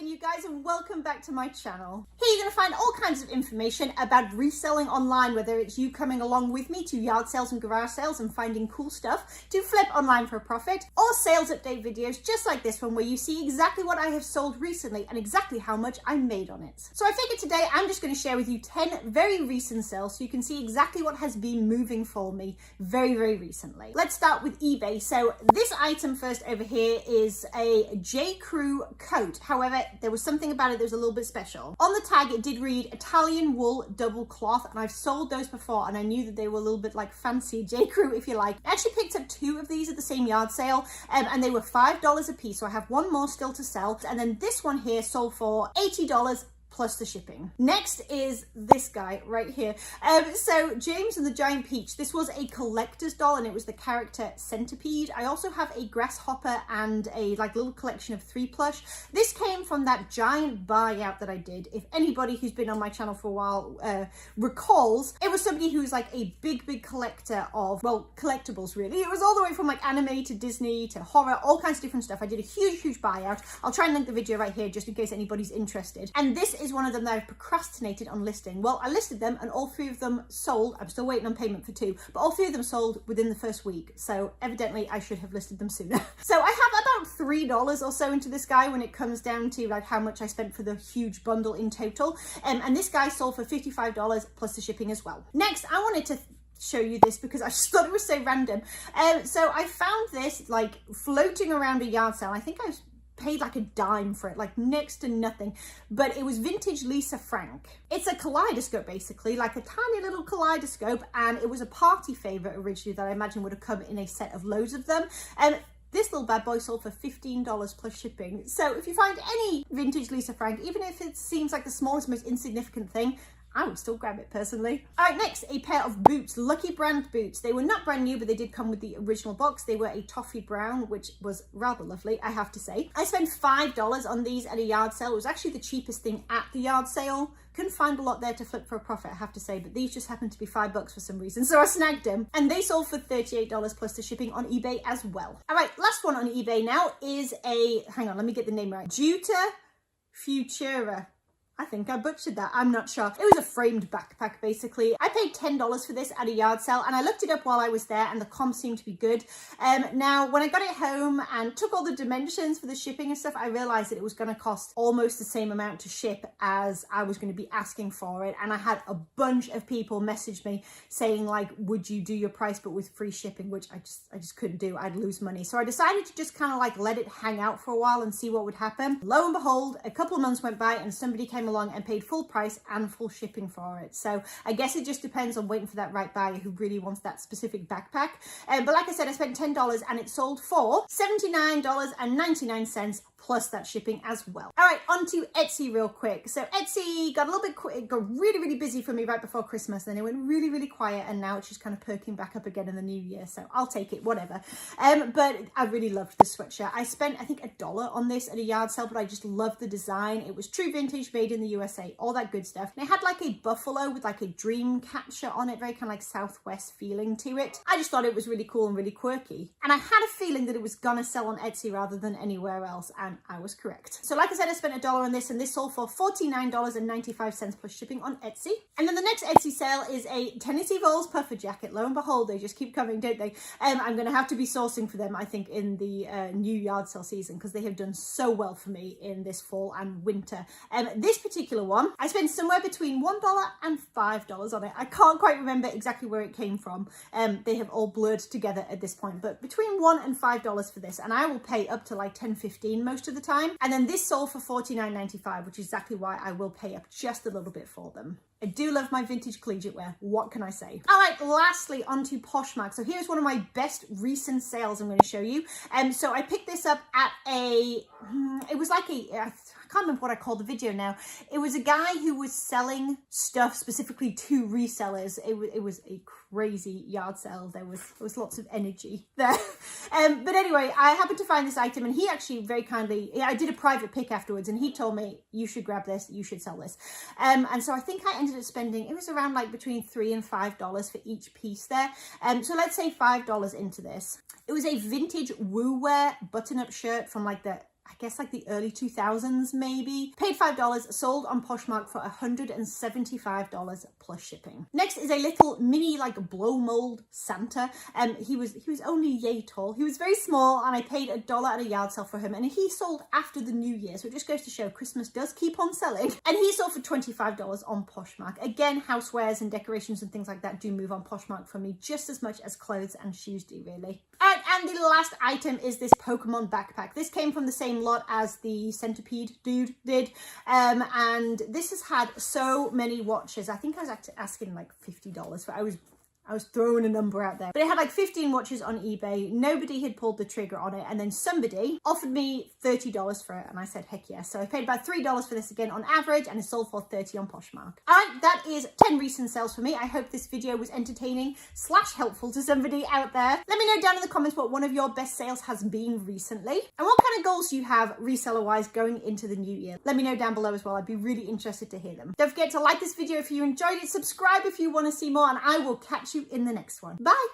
again, you guys, and welcome back to my channel. Here you're going to find all kinds of information about reselling online, whether it's you coming along with me to yard sales and garage sales and finding cool stuff to flip online for a profit, or sales update videos just like this one where you see exactly what I have sold recently and exactly how much I made on it. So I figured today I'm just going to share with you 10 very recent sales so you can see exactly what has been moving for me very recently. Let's start with eBay. So this item first over here is a J. Crew coat. However, there was something about it that was a little bit special. On the tag, it did read Italian wool double cloth, and I've sold those before, and I knew that they were a little bit like fancy J. Crew, if you like. I actually picked up 2 of these at the same yard sale, and they were $5 a piece, so I have 1 more still to sell. And then this one here sold for $80 plus the shipping. Next is this guy right here. So James and the Giant Peach, this was a collector's doll and it was the character Centipede. I also have a grasshopper and a little collection of 3 plush. This came from that giant buyout that I did. If anybody who's been on my channel for a while recalls, it was somebody who's like a big collector of, well, collectibles really. It was all the way from like anime to Disney to horror, all kinds of different stuff. I did a huge buyout. I'll try and link the video right here just in case anybody's interested. And this is one of them that I've procrastinated on listing. Well, I listed them and all 3 of them sold. I'm still waiting on payment for 2, but all 3 of them sold within the first week. So evidently I should have listed them sooner. So I have about $3 or so into this guy when it comes down to like how much I spent for the huge bundle in total. And this guy sold for $55 plus the shipping as well. Next, I wanted to show you this because I just thought it was so random. So I found this like floating around a yard sale. I think I paid like a dime for it, like next to nothing, but it was vintage Lisa Frank. It's a kaleidoscope basically, like a tiny little kaleidoscope, and it was a party favorite originally that I imagine would have come in a set of loads of them. And this little bad boy sold for $15 plus shipping. So if you find any vintage Lisa Frank, even if it seems like the smallest, most insignificant thing, I would still grab it personally. All right, next, a pair of boots, Lucky brand boots. They were not brand new, but they did come with the original box. They were a toffee brown, which was rather lovely, I have to say. I spent $5 on these at a yard sale. It was actually the cheapest thing at the yard sale. Couldn't find a lot there to flip for a profit, I have to say, but these just happened to be $5 for some reason, so I snagged them. And they sold for $38 plus the shipping on eBay as well. All right, last one on eBay now is a, hang on, let me get the name right. Juta Futura. I think I butchered that, I'm not sure. It was a framed backpack basically. I paid $10 for this at a yard sale and I looked it up while I was there and the comp seemed to be good. Now when I got it home and took all the dimensions for the shipping and stuff, I realized that it was going to cost almost the same amount to ship as I was going to be asking for it. And I had a bunch of people message me saying like, would you do your price but with free shipping, which I just couldn't do. I'd lose money. So I decided to just kind of like let it hang out for a while and see what would happen. Lo and behold, a couple of months went by and somebody came along and paid full price and full shipping for it. So I guess it just depends on waiting for that right buyer who really wants that specific backpack. But like I said, I spent $10 and it sold for $79.99 plus that shipping as well. All right, on to Etsy real quick. So Etsy got a little bit quick, got really busy for me right before Christmas, then it went really quiet, and now it's just kind of perking back up again in the new year, so I'll take it, whatever. But I really loved this sweatshirt. I spent I think $1 on this at a yard sale, but I just loved the design. It was true vintage, made in the USA, all that good stuff. And it had like a buffalo with like a dream catcher on it, very kind of like Southwest feeling to it. I just thought it was really cool and really quirky, and I had a feeling that it was gonna sell on Etsy rather than anywhere else, and I was correct. So like I said, I spent $1 on this and this sold for $49.95 plus shipping on Etsy. And then the next Etsy sale is a Tennessee Vols puffer jacket. Lo and behold, they just keep coming, don't they? I'm going to have to be sourcing for them, I think, in the new yard sale season because they have done so well for me in this fall and winter. This particular one, I spent somewhere between $1 and $5 on it. I can't quite remember exactly where it came from. They have all blurred together at this point, but between $1 and $5 for this, and I will pay up to like $10-15 most of the time. And then this sold for $49.95, which is exactly why I will pay up just a little bit for them. I do love my vintage collegiate wear. What can I say? All right, lastly, onto Poshmark. So here's one of my best recent sales I'm going to show you. So I picked this up at a, it was like a, I can't remember what I called the video now. It was a guy who was selling stuff specifically to resellers. It was a crazy yard sale. There was lots of energy there. But anyway, I happened to find this item and he actually very kindly, I did a private pick afterwards and he told me, you should grab this, you should sell this. And so I think I ended up spending, it was around like between $3 and $5 for each piece there. So let's say $5 into this. It was a vintage Woo Wear button-up shirt from like the I guess like the early 2000s maybe. Paid $5, sold on Poshmark for $175 plus shipping. Next is a little mini like blow mold Santa. He was only yay tall. He was very small and I paid $1 at a yard sale for him, and he sold after the new year. So it just goes to show Christmas does keep on selling. And he sold for $25 on Poshmark. Again, housewares and decorations and things like that do move on Poshmark for me just as much as clothes and shoes do, really. Alright, and the last item is this Pokemon backpack. This came from the same lot as the Centipede dude did, and this has had so many watches. I think I was asking like $50 for. I was throwing a number out there, but it had like 15 watches on eBay. Nobody had pulled the trigger on it, and then somebody offered me $30 for it, and I said heck yes. So I paid about $3 for this again on average, and it sold for $30 on Poshmark. All right, that is 10 recent sales for me. I hope this video was entertaining / helpful to somebody out there. Let me know down in the comments what one of your best sales has been recently, and what kind of goals you have reseller wise going into the new year. Let me know down below as well. I'd be really interested to hear them. Don't forget to like this video if you enjoyed it, subscribe if you want to see more, and I will catch you in the next one. Bye.